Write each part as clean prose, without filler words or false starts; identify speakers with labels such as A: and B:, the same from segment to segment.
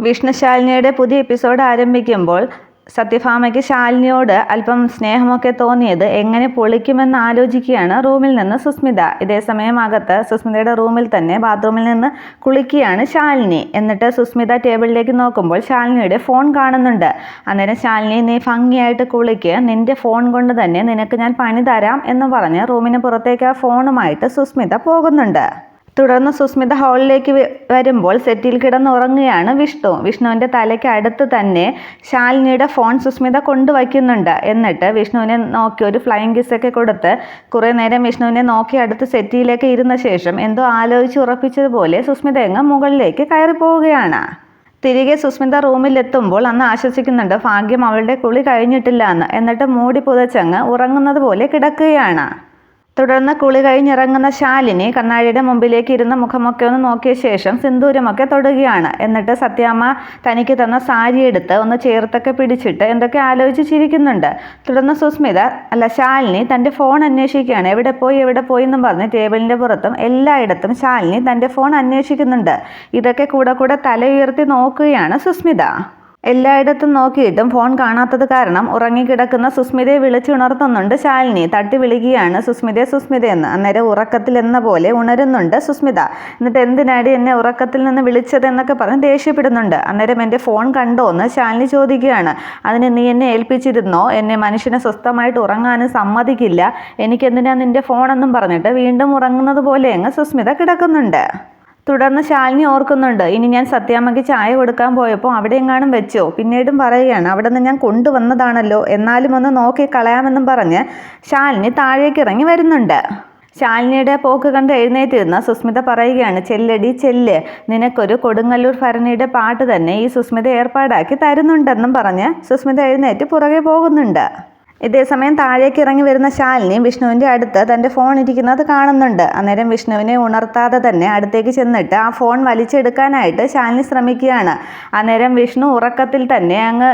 A: വിഷ്ണു ശാലിനിയുടെ പുതിയ എപ്പിസോഡ് ആരംഭിക്കുമ്പോൾ സത്യഭാമയ്ക്ക് ശാലിനിയോട് അല്പം സ്നേഹമൊക്കെ തോന്നിയത് എങ്ങനെ പൊളിക്കുമെന്ന് ആലോചിക്കുകയാണ് റൂമിൽ നിന്ന് സുസ്മിത. ഇതേസമയം അകത്ത് സുസ്മിതയുടെ റൂമിൽ തന്നെ ബാത്റൂമിൽ നിന്ന് കുളിക്കുകയാണ് ശാലിനി. എന്നിട്ട് സുസ്മിത ടേബിളിലേക്ക് നോക്കുമ്പോൾ ശാലിനിയുടെ ഫോൺ കാണുന്നുണ്ട്. അന്നേരം ശാലിനി, നീ ഭംഗിയായിട്ട് കുളിക്ക്, നിന്റെ ഫോൺ കൊണ്ട് തന്നെ നിനക്ക് ഞാൻ പണി തരാം എന്ന് പറഞ്ഞ് റൂമിന് പുറത്തേക്ക് ആ ഫോണുമായിട്ട് സുസ്മിത പോകുന്നുണ്ട്. തുടർന്ന് സുസ്മിത ഹാളിലേക്ക് വരുമ്പോൾ സെറ്റിൽ കിടന്നുറങ്ങുകയാണ് വിഷ്ണുവിൻ്റെ തലയ്ക്ക് അടുത്ത് തന്നെ ശാലിനിയുടെ ഫോൺ സുസ്മിത കൊണ്ടുവയ്ക്കുന്നുണ്ട്. എന്നിട്ട് വിഷ്ണുവിനെ നോക്കി ഒരു ഫ്ലൈയിങ് കിസ്സൊക്കെ കൊടുത്ത് കുറേ നേരം വിഷ്ണുവിനെ നോക്കി അടുത്ത് സെറ്റിയിലേക്ക് ഇരുന്ന ശേഷം എന്തോ ആലോചിച്ച് ഉറപ്പിച്ചതുപോലെ സുസ്മിത അങ്ങ് മുകളിലേക്ക് കയറി പോവുകയാണ്. തിരികെ സുസ്മിത റൂമിലെത്തുമ്പോൾ അന്ന് ആശ്വസിക്കുന്നുണ്ട്, ഭാഗ്യം അവളുടെ കുളി കഴിഞ്ഞിട്ടില്ല എന്ന്. എന്നിട്ട് മൂടി പുതച്ചങ്ങ് ഉറങ്ങുന്നത് പോലെ കിടക്കുകയാണ്. തുടർന്ന് കുളി കഴിഞ്ഞിറങ്ങുന്ന ശാലിനി കണ്ണാടിയുടെ മുമ്പിലേക്ക് ഇരുന്ന മുഖമൊക്കെ ഒന്ന് നോക്കിയ ശേഷം സിന്ദൂരമൊക്കെ തൊടുകയാണ്. എന്നിട്ട് സത്യാമ്മ തനിക്ക് തന്ന സാരി എടുത്ത് ഒന്ന് ചേർത്തൊക്കെ പിടിച്ചിട്ട് എന്തൊക്കെ ആലോചിച്ച് ചിരിക്കുന്നുണ്ട്. തുടർന്ന് ശാലിനി തൻ്റെ ഫോൺ അന്വേഷിക്കുകയാണ്. എവിടെ പോയി എന്നും പറഞ്ഞ് ടേബിളിൻ്റെ പുറത്തും എല്ലായിടത്തും ശാലിനി തൻ്റെ ഫോൺ അന്വേഷിക്കുന്നുണ്ട്. ഇതൊക്കെ കൂടെ തല ഉയർത്തി നോക്കുകയാണ് സുസ്മിത. എല്ലായിടത്തും നോക്കിയിട്ടും ഫോൺ കാണാത്തത് കാരണം ഉറങ്ങിക്കിടക്കുന്ന സുസ്മിതയെ വിളിച്ചുണർത്തുന്നുണ്ട് ശാലിനി. തട്ടി വിളിക്കുകയാണ്, സുസ്മിത എന്ന്. അന്നേരം ഉറക്കത്തിൽ എന്ന പോലെ ഉണരുന്നുണ്ട് സുസ്മിത. എന്നിട്ട് എന്തിനാടി എന്നെ ഉറക്കത്തിൽ നിന്ന് വിളിച്ചത് എന്നൊക്കെ പറഞ്ഞ് ദേഷ്യപ്പെടുന്നുണ്ട്. അന്നേരം എൻ്റെ ഫോൺ കണ്ടോ എന്ന് ശാലിനി ചോദിക്കുകയാണ്. അതിന് നീ എന്നെ ഏൽപ്പിച്ചിരുന്നോ? എന്നെ മനുഷ്യനെ സ്വസ്ഥമായിട്ട് ഉറങ്ങാനും സമ്മതിക്കില്ല, എനിക്കെന്തിനാ നിൻ്റെ ഫോണെന്നും പറഞ്ഞിട്ട് വീണ്ടും ഉറങ്ങുന്നത് പോലെ അങ്ങ് സുസ്മിത കിടക്കുന്നുണ്ട്. തുടർന്ന് ശാലിനി ഓർക്കുന്നുണ്ട്, ഇനി ഞാൻ സത്യാമ്മയ്ക്ക് ചായ കൊടുക്കാൻ പോയപ്പോൾ അവിടെ എങ്ങാനും വെച്ചോ? പിന്നീടും പറയുകയാണ്, അവിടെ നിന്ന് ഞാൻ കൊണ്ടുവന്നതാണല്ലോ, എന്നാലും ഒന്ന് നോക്കി കളയാമെന്നും പറഞ്ഞ് ശാലിനി താഴേക്ക് ഇറങ്ങി വരുന്നുണ്ട്. ശാലിനിയുടെ പോക്ക് കണ്ട് എഴുന്നേറ്റിരുന്ന സുസ്മിത പറയുകയാണ്, ചെല്ലടി ചെല്ല്, നിനക്കൊരു കൊടുങ്ങല്ലൂർ ഭരണിയുടെ പാട്ട് തന്നെ ഈ സുസ്മിത ഏർപ്പാടാക്കി തരുന്നുണ്ടെന്നും പറഞ്ഞ് സുസ്മിത എഴുന്നേറ്റ് പുറകെ പോകുന്നുണ്ട്. ഇതേസമയം താഴേക്ക് ഇറങ്ങി വരുന്ന ശാലിനി വിഷ്ണുവിൻ്റെ അടുത്ത് തൻ്റെ ഫോൺ ഇരിക്കുന്നത് കാണുന്നുണ്ട്. അന്നേരം വിഷ്ണുവിനെ ഉണർത്താതെ തന്നെ അടുത്തേക്ക് ചെന്നിട്ട് ആ ഫോൺ വലിച്ചെടുക്കാനായിട്ട് ശാലിനി ശ്രമിക്കുകയാണ്. അന്നേരം വിഷ്ണു ഉറക്കത്തിൽ തന്നെ അങ്ങ്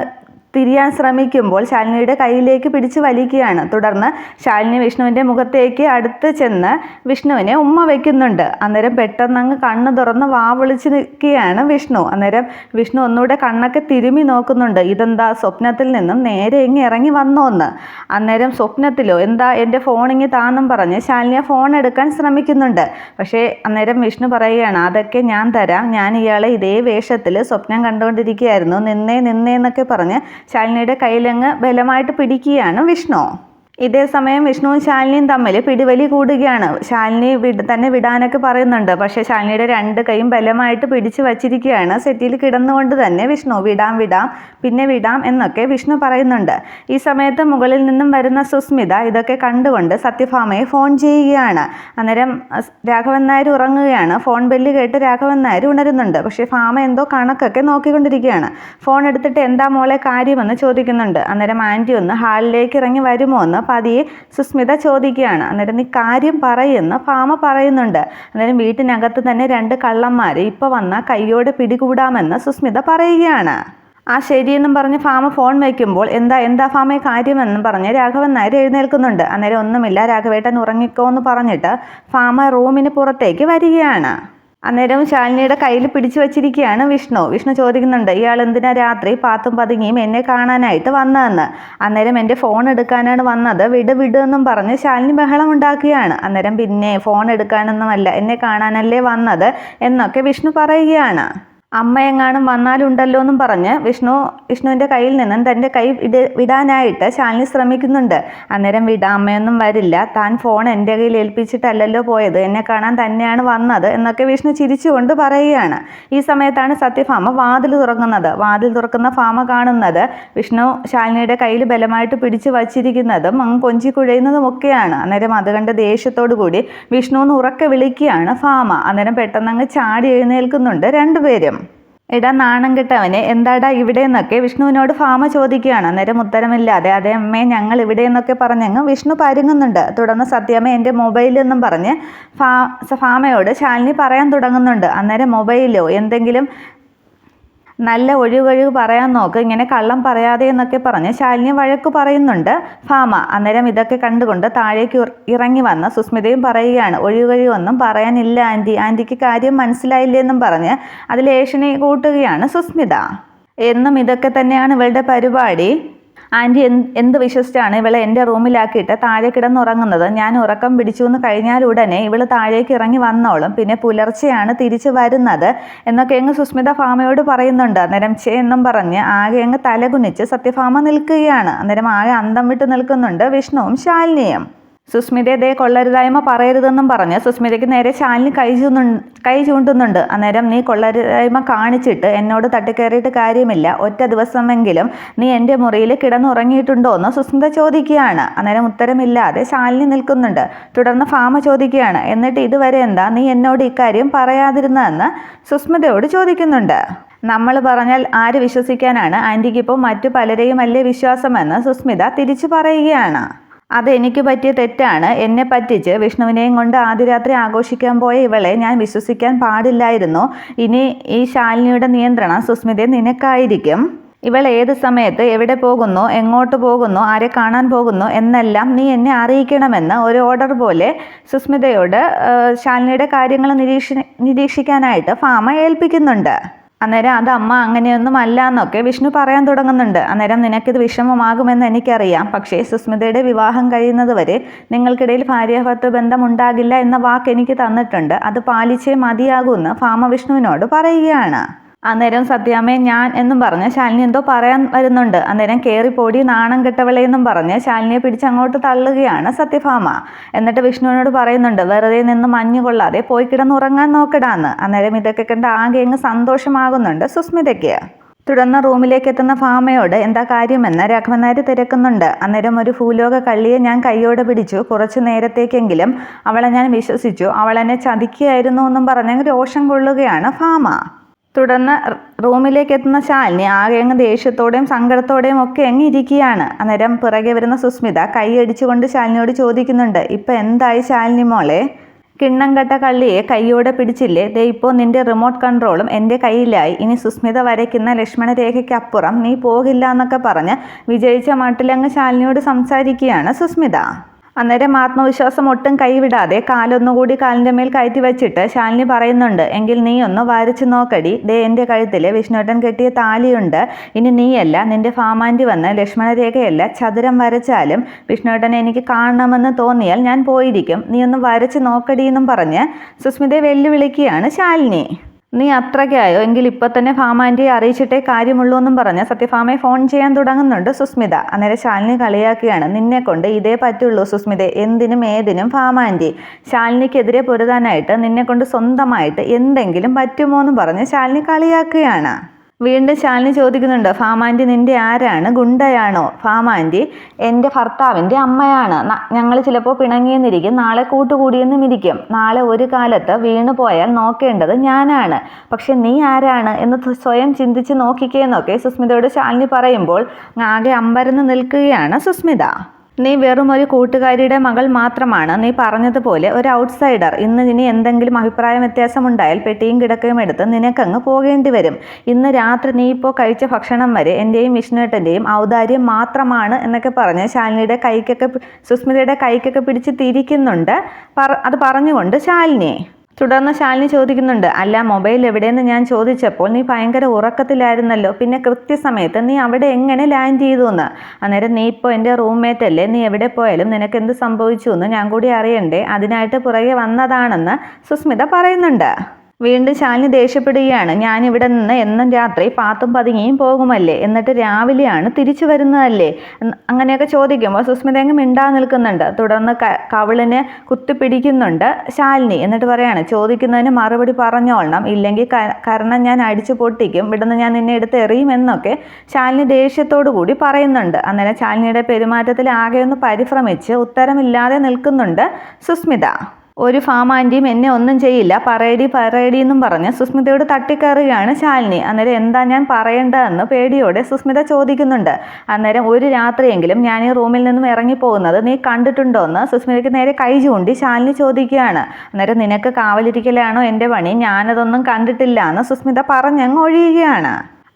A: തിരിയാൻ ശ്രമിക്കുമ്പോൾ ശാലിനിയുടെ കയ്യിലേക്ക് പിടിച്ച് വലിക്കുകയാണ്. തുടർന്ന് ശാലിനി വിഷ്ണുവിൻ്റെ മുഖത്തേക്ക് അടുത്ത് ചെന്ന് വിഷ്ണുവിനെ ഉമ്മ വയ്ക്കുന്നുണ്ട്. അന്നേരം പെട്ടെന്ന് അങ്ങ് കണ്ണ് തുറന്ന് വാ വിളിച്ച് നിൽക്കുകയാണ് വിഷ്ണു. അന്നേരം വിഷ്ണു ഒന്നുകൂടെ കണ്ണൊക്കെ തിരുമി നോക്കുന്നുണ്ട്, ഇതെന്താ സ്വപ്നത്തിൽ നിന്നും നേരെ ഇങ്ങ് ഇറങ്ങി വന്നോന്ന്. അന്നേരം സ്വപ്നത്തിലോ, എന്താ എൻ്റെ ഫോണിങ്ങി താന്നും പറഞ്ഞ് ശാലിനി ഫോൺ എടുക്കാൻ ശ്രമിക്കുന്നുണ്ട്. പക്ഷേ അന്നേരം വിഷ്ണു പറയുകയാണ്, അതൊക്കെ ഞാൻ തരാം, ഞാൻ ഇയാളെ ഇതേ വേഷത്തിൽ സ്വപ്നം കണ്ടുകൊണ്ടിരിക്കുകയായിരുന്നു, നിന്നേ എന്നൊക്കെ പറഞ്ഞ് ശാലിനിയുടെ കയ്യിലങ്ങ് ബലമായിട്ട് പിടിക്കുകയാണ് വിഷ്ണു. ഇതേസമയം വിഷ്ണുവും ശാലിനിയും തമ്മിൽ പിടിവലി കൂടുകയാണ്. ശാലിനി തന്നെ വിടാനൊക്കെ പറയുന്നുണ്ട്. പക്ഷേ ശാലിനിയുടെ രണ്ട് കൈയും ബലമായിട്ട് പിടിച്ചു വച്ചിരിക്കുകയാണ്. സെറ്റിൽ കിടന്നുകൊണ്ട് തന്നെ വിഷ്ണു വിടാം പിന്നെ വിടാം എന്നൊക്കെ വിഷ്ണു പറയുന്നുണ്ട്. ഈ സമയത്ത് മുകളിൽ നിന്നും വരുന്ന സുസ്മിത ഇതൊക്കെ കണ്ടുകൊണ്ട് സത്യഭാമയെ ഫോൺ ചെയ്യുകയാണ്. അന്നേരം രാഘവൻ നായർ ഉറങ്ങുകയാണ്. ഫോൺ ബെല്ല് കേട്ട് രാഘവൻ നായർ ഉണരുന്നുണ്ട്. പക്ഷേ ഭാമ എന്തോ കണക്കൊക്കെ നോക്കിക്കൊണ്ടിരിക്കുകയാണ്. ഫോൺ എടുത്തിട്ട് എന്താ മോളെ കാര്യമെന്ന് ചോദിക്കുന്നുണ്ട്. അന്നേരം ആൻറ്റി ഒന്ന് ഹാളിലേക്ക് ഇറങ്ങി വരുമോ എന്ന് പതിയെ സുസ്മിത ചോദിക്കുകയാണ്. അന്നേരം നീ കാര്യം പറയുമെന്ന് ഭാമ പറയുന്നുണ്ട്. അന്നേരം വീട്ടിനകത്ത് തന്നെ രണ്ട് കള്ളന്മാർ ഇപ്പോൾ വന്നാൽ കയ്യോടെ പിടികൂടാമെന്ന് സുസ്മിത പറയുകയാണ്. ആ ശരിയെന്നും പറഞ്ഞ് ഭാമ ഫോൺ വയ്ക്കുമ്പോൾ എന്താ ഭാമയെ കാര്യമെന്നും പറഞ്ഞ് രാഘവൻ നായർ എഴുന്നേൽക്കുന്നുണ്ട്. അന്നേരം ഒന്നുമില്ല, രാഘവേട്ടൻ ഉറങ്ങിക്കോ എന്ന് പറഞ്ഞിട്ട് ഭാമ റൂമിന് പുറത്തേക്ക് വരികയാണ്. അന്നേരം ശാലിനിയുടെ കയ്യിൽ പിടിച്ചു വച്ചിരിക്കുകയാണ് വിഷ്ണു ചോദിക്കുന്നുണ്ട്, ഇയാൾ എന്തിനാ രാത്രി പാത്തും പതുങ്ങിയും എന്നെ കാണാനായിട്ട് വന്നതെന്ന്. അന്നേരം എൻ്റെ ഫോൺ എടുക്കാനാണ് വന്നത്, വിട് എന്നും പറഞ്ഞ് ശാലിനി ബഹളം ഉണ്ടാക്കുകയാണ്. അന്നേരം പിന്നെ ഫോൺ എടുക്കാനൊന്നുമല്ല, എന്നെ കാണാനല്ലേ വന്നത് എന്നൊക്കെ വിഷ്ണു പറയുകയാണ്. അമ്മയെങ്ങാനും വന്നാലുണ്ടല്ലോ എന്നും പറഞ്ഞ് വിഷ്ണുവിൻ്റെ കയ്യിൽ നിന്നും തൻ്റെ കൈ വിടാനായിട്ട് ശാലിനി ശ്രമിക്കുന്നുണ്ട്. അന്നേരം അമ്മയൊന്നും വരില്ല, താൻ ഫോൺ എൻ്റെ കയ്യിൽ ഏൽപ്പിച്ചിട്ടല്ലല്ലോ പോയത്, എന്നെ കാണാൻ തന്നെയാണ് വന്നത് എന്നൊക്കെ വിഷ്ണു ചിരിച്ചുകൊണ്ട് പറയുകയാണ്. ഈ സമയത്താണ് സത്യഭാമ വാതിൽ തുറക്കുന്നത്. വാതിൽ തുറക്കുന്ന ഭാമ കാണുന്നത് വിഷ്ണു ശാലിനിയുടെ കയ്യിൽ ബലമായിട്ട് പിടിച്ചു വച്ചിരിക്കുന്നതും അങ്ങ് കൊഞ്ചി കുഴയുന്നതുമൊക്കെയാണ്. അന്നേരം അത് കണ്ട് ദേഷ്യത്തോടു കൂടി വിഷ്ണുവിന് ഉറക്കെ വിളിക്കുകയാണ് ഭാമ. അന്നേരം പെട്ടെന്ന് അങ്ങ് ചാടി എഴുന്നേൽക്കുന്നുണ്ട് രണ്ടുപേരും. എടാ നാണം കെട്ടവനെ, എന്താടാ ഇവിടെ എന്നൊക്കെ വിഷ്ണുവിനോട് ഭാമ ചോദിക്കുകയാണ്. അന്നേരം ഉത്തരമില്ലാതെ അതേ അമ്മേ ഞങ്ങൾ ഇവിടെ എന്നൊക്കെ പറഞ്ഞങ്ങ് വിഷ്ണു പരുങ്ങുന്നുണ്ട്. തുടർന്ന് സത്യാമ്മ എൻ്റെ മൊബൈലെന്നും പറഞ്ഞ് ഭാമയോട് ശാലിനി പറയാൻ തുടങ്ങുന്നുണ്ട്. അന്നേരം മൊബൈലോ, എന്തെങ്കിലും നല്ല ഒഴിവൊഴിവ് പറയാൻ നോക്ക്, ഇങ്ങനെ കള്ളം പറയാതെ എന്നൊക്കെ പറഞ്ഞ് ശാലിനി വഴക്ക് പറയുന്നുണ്ട് ഭാമ. അന്നേരം ഇതൊക്കെ കണ്ടുകൊണ്ട് താഴേക്ക് ഇറങ്ങി വന്ന് സുസ്മിതയും പറയുകയാണ്, ഒഴിവൊഴിവൊന്നും പറയാനില്ല ആൻറ്റി, ആൻറ്റിക്ക് കാര്യം മനസ്സിലായില്ലെന്നും പറഞ്ഞ് അതിൽ ഏഷണി കൂട്ടുകയാണ് സുസ്മിത. എന്നും ഇതൊക്കെ തന്നെയാണ് ഇവളുടെ പരിപാടി. ആൻറ്റി എന്ത് വിശ്വസിച്ചാണ് ഇവളെ എൻ്റെ റൂമിലാക്കിയിട്ട് താഴെ കിടന്നുറങ്ങുന്നത്? ഞാൻ ഉറക്കം പിടിച്ചു എന്ന് കഴിഞ്ഞാൽ ഉടനെ ഇവൾ താഴേക്ക് ഇറങ്ങി വന്നോളും, പിന്നെ പുലർച്ചെയാണ് തിരിച്ചു വരുന്നത് എന്നൊക്കെ അങ്ങ് സുസ്മിത ഭാമയോട് പറയുന്നുണ്ട്. അന്നേരം എന്നും പറഞ്ഞ് ആകെ അങ്ങ് തലകുനിച്ച് സത്യഭാമ നിൽക്കുകയാണ്. അന്നേരം ആകെ അന്തം വിട്ട് നിൽക്കുന്നുണ്ട് വിഷ്ണുവും ശാലിനിയും. സുസ്മിതയെ കൊള്ളരുതായ്മ പറയരുതെന്നും പറഞ്ഞ് സുസ്മിതയ്ക്ക് നേരെ ശാലിനി കൈ ചൂണ്ടുന്നുണ്ട്. അന്നേരം നീ കൊള്ളരുതായ്മ കാണിച്ചിട്ട് എന്നോട് തട്ടിക്കയറിയിട്ട് കാര്യമില്ല, ഒറ്റ ദിവസമെങ്കിലും നീ എൻ്റെ മുറിയിൽ കിടന്നുറങ്ങിയിട്ടുണ്ടോ എന്ന് സുസ്മിത ചോദിക്കുകയാണ്. അന്നേരം ഉത്തരമില്ലാതെ ശാലിനി നിൽക്കുന്നുണ്ട്. തുടർന്ന് ഭാമ ചോദിക്കുകയാണ്, എന്നിട്ട് ഇതുവരെ എന്താ നീ എന്നോട് ഇക്കാര്യം പറയാതിരുന്നതെന്ന് സുസ്മിതയോട് ചോദിക്കുന്നുണ്ട്. നമ്മൾ പറഞ്ഞാൽ ആര് വിശ്വസിക്കാനാണ് ആൻറ്റിക്കിപ്പോൾ മറ്റു പലരെയും അല്ലേ വിശ്വാസമെന്ന് സുസ്മിത തിരിച്ചു പറയുകയാണ്. അതെനിക്ക് പറ്റിയ തെറ്റാണ്, എന്നെ പറ്റിച്ച് വിഷ്ണുവിനെയും കൊണ്ട് ആദ്യ രാത്രി ആഘോഷിക്കാൻ പോയ ഇവളെ ഞാൻ വിശ്വസിക്കാൻ പാടില്ലായിരുന്നു. ഇനി ഈ ശാലിനിയുടെ നിയന്ത്രണം സുസ്മിതയെ നിനക്കായിരിക്കും. ഇവൾ ഏത് സമയത്ത് എവിടെ പോകുന്നു, എങ്ങോട്ട് പോകുന്നു, ആരെ കാണാൻ പോകുന്നു എന്നെല്ലാം നീ എന്നെ അറിയിക്കണമെന്ന് ഒരു ഓർഡർ പോലെ സുസ്മിതയോട് ശാലിനിയുടെ കാര്യങ്ങൾ നിരീക്ഷിക്കാനായിട്ട് ഭാമ ഏൽപ്പിക്കുന്നുണ്ട്. അന്നേരം അത് അമ്മ അങ്ങനെയൊന്നും അല്ല എന്നൊക്കെ വിഷ്ണു പറയാൻ തുടങ്ങുന്നുണ്ട്. അന്നേരം നിനക്കിത് വിഷമമാകുമെന്ന് എനിക്കറിയാം, പക്ഷേ സുസ്മിതയുടെ വിവാഹം കഴിയുന്നത് വരെ നിങ്ങൾക്കിടയിൽ ഭാര്യാഭർത്തൃ ബന്ധം ഉണ്ടാകില്ല എന്ന വാക്ക് എനിക്ക് തന്നിട്ടുണ്ട്, അത് പാലിച്ചേ മതിയാകുമെന്ന് ഭാമ വിഷ്ണുവിനോട് പറയുകയാണ്. അന്നേരം സത്യാമ്മേ ഞാൻ എന്നും പറഞ്ഞ് ശാലിനി എന്തോ പറയാൻ വരുന്നുണ്ട്. അന്നേരം കയറിപ്പോടി നാണം കെട്ടവളെന്നും പറഞ്ഞ് ശാലിനിയെ പിടിച്ച് അങ്ങോട്ട് തള്ളുകയാണ് സത്യഭാമ. എന്നിട്ട് വിഷ്ണുവിനോട് പറയുന്നുണ്ട്, വെറുതെ നിന്ന് മഞ്ഞു കൊള്ളാതെ പോയി കിടന്നുറങ്ങാൻ നോക്കടാന്ന്. അന്നേരം ഇതൊക്കെ കണ്ട് ആകെ അങ്ങ് സന്തോഷമാകുന്നുണ്ട് സുസ്മിതയ്ക്ക്. തുടർന്ന് റൂമിലേക്ക് എത്തുന്ന ഭാമയോട് എന്താ കാര്യമെന്ന് രാഘവൻ നായർ തിരക്കുന്നുണ്ട്. അന്നേരം ഒരു ഭൂലോക കള്ളിയെ ഞാൻ കൈയോടെ പിടിച്ചു, കുറച്ചു നേരത്തേക്കെങ്കിലും അവളെ ഞാൻ വിശ്വസിച്ചു, അവളെന്നെ ചതിക്കുകയായിരുന്നു എന്നും പറഞ്ഞ് രോഷം കൊള്ളുകയാണ് ഭാമ. തുടർന്ന് റൂമിലേക്ക് എത്തുന്ന ശാലിനി ആകെ അങ്ങ് ദേഷ്യത്തോടെയും സങ്കടത്തോടെയും ഒക്കെ അങ്ങ് ഇരിക്കുകയാണ്. അന്നേരം പിറകെ വരുന്ന സുസ്മിത കൈയടിച്ചുകൊണ്ട് ശാലിനിയോട് ചോദിക്കുന്നുണ്ട്, ഇപ്പം എന്തായി ശാലിനി മോളെ? കിണ്ണം കെട്ട കള്ളിയെ കൈയോടെ പിടിച്ചില്ലേ, ദേ ഇപ്പോൾ നിന്റെ റിമോട്ട് കൺട്രോളും എൻ്റെ കയ്യിലായി, ഇനി സുസ്മിത വരയ്ക്കുന്ന ലക്ഷ്മണരേഖയ്ക്കപ്പുറം നീ പോകില്ല എന്നൊക്കെ പറഞ്ഞ് വിജയിച്ച മട്ടിലങ്ങ് ശാലിനിയോട് സംസാരിക്കുകയാണ് സുസ്മിത. അന്നേരം ആത്മവിശ്വാസം ഒട്ടും കൈവിടാതെ കാലൊന്നുകൂടി കാലിൻ്റെ മേൽ കയറ്റി വെച്ചിട്ട് ശാലിനി പറയുന്നുണ്ട്, എങ്കിൽ നീ ഒന്ന് വരച്ചു നോക്കടി, ദേ എൻ്റെ കഴുത്തിൽ വിഷ്ണുവേട്ടൻ കെട്ടിയ താലിയുണ്ട്, ഇനി നീയല്ല നിൻ്റെ ഭാമാൻറ്റി വന്ന് ലക്ഷ്മണരേഖയല്ല ചതുരം വരച്ചാലും വിഷ്ണുവേട്ടനെ എനിക്ക് കാണണമെന്ന് തോന്നിയാൽ ഞാൻ പോയിരിക്കും, നീ ഒന്ന് വരച്ചു നോക്കടി എന്നും പറഞ്ഞ് സുസ്മിതയെ വെല്ലുവിളിക്കുകയാണ് ശാലിനി. നീ അത്രയ്ക്കായോ, എങ്കിൽ ഇപ്പം തന്നെ ഭാമാൻറ്റിയെ അറിയിച്ചിട്ടേ കാര്യമുള്ളൂ എന്നും പറഞ്ഞ് സത്യഭാമയെ ഫോൺ ചെയ്യാൻ തുടങ്ങുന്നുണ്ട് സുസ്മിത. അന്നേരം ശാലിനി കളിയാക്കുകയാണ്, നിന്നെ കൊണ്ട് ഇതേ പറ്റുള്ളൂ സുസ്മിത, എന്തിനും ഏതിനും ഭാമാൻറ്റി. ശാലിനിക്കെതിരെ പൊരുതാനായിട്ട് നിന്നെ കൊണ്ട് സ്വന്തമായിട്ട് എന്തെങ്കിലും പറ്റുമോ എന്നും പറഞ്ഞ് ശാലിനി കളിയാക്കുകയാണ്. വീണ്ടും ശാലിനി ചോദിക്കുന്നുണ്ട്, ഭാമാൻറ്റി നിൻ്റെ ആരാണ്, ഗുണ്ടയാണോ? ഭാമാൻറ്റി എൻ്റെ ഭർത്താവിൻ്റെ അമ്മയാണ്, ഞങ്ങൾ ചിലപ്പോൾ പിണങ്ങിയെന്നിരിക്കും, നാളെ കൂട്ടുകൂടിയെന്നും ഇരിക്കും, നാളെ ഒരു കാലത്ത് വീണു പോയാൽ നോക്കേണ്ടത് ഞാനാണ്, പക്ഷെ നീ ആരാണ് എന്ന് സ്വയം ചിന്തിച്ച് നോക്കിക്കേന്നൊക്കെ സുസ്മിതയോട് ശാലിനി പറയുമ്പോൾ ആകെ അമ്പരന്ന് നിൽക്കുകയാണ് സുസ്മിത. നീ വെറും ഒരു കൂട്ടുകാരിയുടെ മകൾ മാത്രമാണ്, നീ പറഞ്ഞതുപോലെ ഒരു ഔട്ട്സൈഡർ. ഇനി എന്തെങ്കിലും അഭിപ്രായ വ്യത്യാസമുണ്ടായാൽ പെട്ടിയും കിടക്കയും എടുത്ത് നിനക്കങ്ങ് പോകേണ്ടി വരും. ഇന്ന് രാത്രി നീ ഇപ്പോൾ കഴിച്ച ഭക്ഷണം വരെ എൻ്റെയും വിഷ്ണുവേട്ടൻ്റെയും ഔദാര്യം മാത്രമാണ് എന്നൊക്കെ പറഞ്ഞ് ശാലിനിയുടെ സുസ്മിതയുടെ കൈക്കൊക്കെ പിടിച്ച് തിരിക്കുന്നുണ്ട്. അത് പറഞ്ഞുകൊണ്ട് ശാലിനി. തുടർന്ന് ശാലിനി ചോദിക്കുന്നുണ്ട്, അല്ല മൊബൈൽ എവിടെയെന്ന് ഞാൻ ചോദിച്ചപ്പോൾ നീ ഭയങ്കര ഉറക്കത്തിലായിരുന്നല്ലോ, പിന്നെ കൃത്യസമയത്ത് നീ അവിടെ എങ്ങനെ ലാൻഡ് ചെയ്തു എന്ന്? അന്നേരം നീ ഇപ്പോൾ എൻ്റെ റൂംമേറ്റ് അല്ലേ, നീ എവിടെ പോയാലും നിനക്ക് എന്ത് സംഭവിച്ചു എന്ന് ഞാൻ കൂടി അറിയണ്ടേ, അതിനായിട്ട് പുറകെ വന്നതാണെന്ന് സുസ്മിത പറയുന്നുണ്ട്. വീണ്ടും ശാലിനി ദേഷ്യപ്പെടുകയാണ്, ഞാനിവിടെ നിന്ന് എന്നും രാത്രി പാത്തും പതുങ്ങിയും പോകുമല്ലേ, എന്നിട്ട് രാവിലെയാണ് തിരിച്ചു വരുന്നതല്ലേ, അങ്ങനെയൊക്കെ ചോദിക്കുമ്പോൾ സുസ്മിത അങ്ങ് മിണ്ടാ നിൽക്കുന്നുണ്ട്. തുടർന്ന് കവിളിന് കുത്തിപ്പിടിക്കുന്നുണ്ട് ശാലിനി. എന്നിട്ട് പറയാണ്, ചോദിക്കുന്നതിന് മറുപടി പറഞ്ഞോളണം, ഇല്ലെങ്കിൽ കാരണം ഞാൻ അടിച്ചു പൊട്ടിക്കും, ഇവിടുന്ന് ഞാൻ നിന്നെ എടുത്ത് എറിയുമെന്നൊക്കെ ശാലിനി ദേഷ്യത്തോടു കൂടി പറയുന്നുണ്ട്. അന്നേരം ശാലിനിയുടെ പെരുമാറ്റത്തിൽ ആകെ ഒന്ന് പരിഭ്രമിച്ച് ഉത്തരമില്ലാതെ നിൽക്കുന്നുണ്ട് സുസ്മിത. ഒരു ഭാമാൻറ്റിയും എന്നെ ഒന്നും ചെയ്യില്ല, പറയടി എന്നും പറഞ്ഞ് സുസ്മിതയോട് തട്ടിക്കയറുകയാണ് ശാലിനി. അന്നേരം എന്താ ഞാൻ പറയേണ്ടതെന്ന് പേടിയോടെ സുസ്മിത ചോദിക്കുന്നുണ്ട്. അന്നേരം ഒരു രാത്രിയെങ്കിലും ഞാൻ ഈ റൂമിൽ നിന്നും ഇറങ്ങിപ്പോകുന്നത് നീ കണ്ടിട്ടുണ്ടോ എന്ന് സുസ്മിതയ്ക്ക് നേരെ കൈ ചൂണ്ടി ശാലിനി ചോദിക്കുകയാണ്. അന്നേരം നിനക്ക് കാവലിരിക്കലാണോ എൻ്റെ പണി, ഞാനതൊന്നും കണ്ടിട്ടില്ല എന്ന് സുസ്മിത പറഞ്ഞങ്ങ് ഒഴിയുകയാണ്.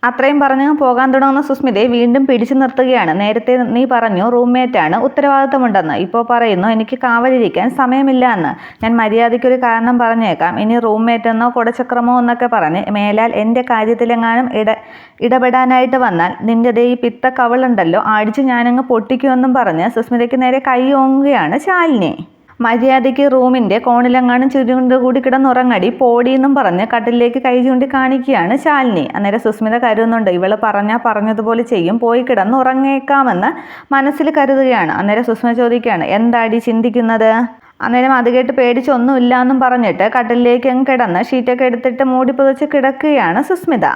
A: അത്രയും പറഞ്ഞ് പോകാൻ തുടങ്ങുന്ന സുസ്മിതയെ വീണ്ടും പിടിച്ചു നിർത്തുകയാണ്. നേരത്തെ നീ പറഞ്ഞു റൂംമേറ്റാണ്, ഉത്തരവാദിത്തമുണ്ടെന്ന്. ഇപ്പോൾ പറയുന്നു എനിക്ക് കാവലിരിക്കാൻ സമയമില്ല എന്ന്. ഞാൻ മര്യാദയ്ക്കൊരു കാരണം പറഞ്ഞേക്കാം. ഇനി റൂംമേറ്റ് എന്നോ കുടച്ചക്രമോ എന്നൊക്കെ പറഞ്ഞ് മേലാൽ എൻ്റെ കാര്യത്തിലെങ്ങാനും ഇടപെടാനായിട്ട് വന്നാൽ നിൻ്റെ ഈ പിത്ത കവളുണ്ടല്ലോ അടിച്ച് ഞാനങ്ങ് പൊട്ടിക്കുമെന്നും പറഞ്ഞ് സുസ്മിതയ്ക്ക് നേരെ കൈ ഓങ്ങുകയാണ് ശാലിനി. മര്യാദയ്ക്ക് റൂമിൻ്റെ കോണിലെങ്ങാനും ചുരുണ്ടുകൂടി കിടന്നുറങ്ങടി പോടിയെന്നും പറഞ്ഞ് കട്ടിലേക്ക് കൈ ചൂണ്ടി കാണിക്കുകയാണ് ശാലിനി. അന്നേരം സുസ്മിത കരുതുന്നുണ്ട് ഇവള് പറഞ്ഞതുപോലെ ചെയ്യും, പോയി കിടന്നുറങ്ങേക്കാമെന്ന് മനസ്സിൽ കരുതുകയാണ്. അന്നേരം സുസ്മിത ചോദിക്കുകയാണ് എന്താടി ചിന്തിക്കുന്നത്? അന്നേരം അത് കേട്ട് പേടിച്ചൊന്നുമില്ല എന്നും പറഞ്ഞിട്ട് കട്ടിലേക്ക് അങ്ങ് കിടന്ന് ഷീറ്റൊക്കെ എടുത്തിട്ട് മൂടി പുതച്ച് കിടക്കുകയാണ് സുസ്മിത.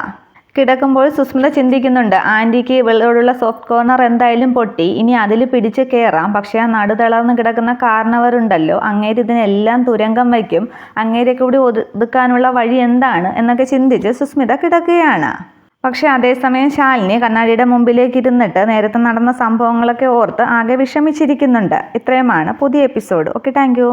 A: കിടക്കുമ്പോൾ സുസ്മിത ചിന്തിക്കുന്നുണ്ട് ആൻറ്റിക്ക് ഇവളോടുള്ള സോഫ്റ്റ് കോർണർ എന്തായാലും പൊട്ടി, ഇനി അതിൽ പിടിച്ച് കയറാം. പക്ഷേ ആ നടുതളർന്ന് കിടക്കുന്ന കാരണവരുണ്ടല്ലോ, അങ്ങേര് ഇതിനെല്ലാം തുരങ്കം വയ്ക്കും, അങ്ങേരെയൊക്കെ കൂടി ഒതുക്കാനുള്ള വഴി എന്താണ് എന്നൊക്കെ ചിന്തിച്ച് സുസ്മിത കിടക്കുകയാണ്. പക്ഷെ അതേസമയം ശാലിനി കണ്ണാടിയുടെ മുമ്പിലേക്ക് ഇരുന്നിട്ട് നേരത്തെ നടന്ന സംഭവങ്ങളൊക്കെ ഓർത്ത് ആകെ വിഷമിച്ചിരിക്കുന്നുണ്ട്. ഇത്രയുമാണ് പുതിയ എപ്പിസോഡ്. Okay, thank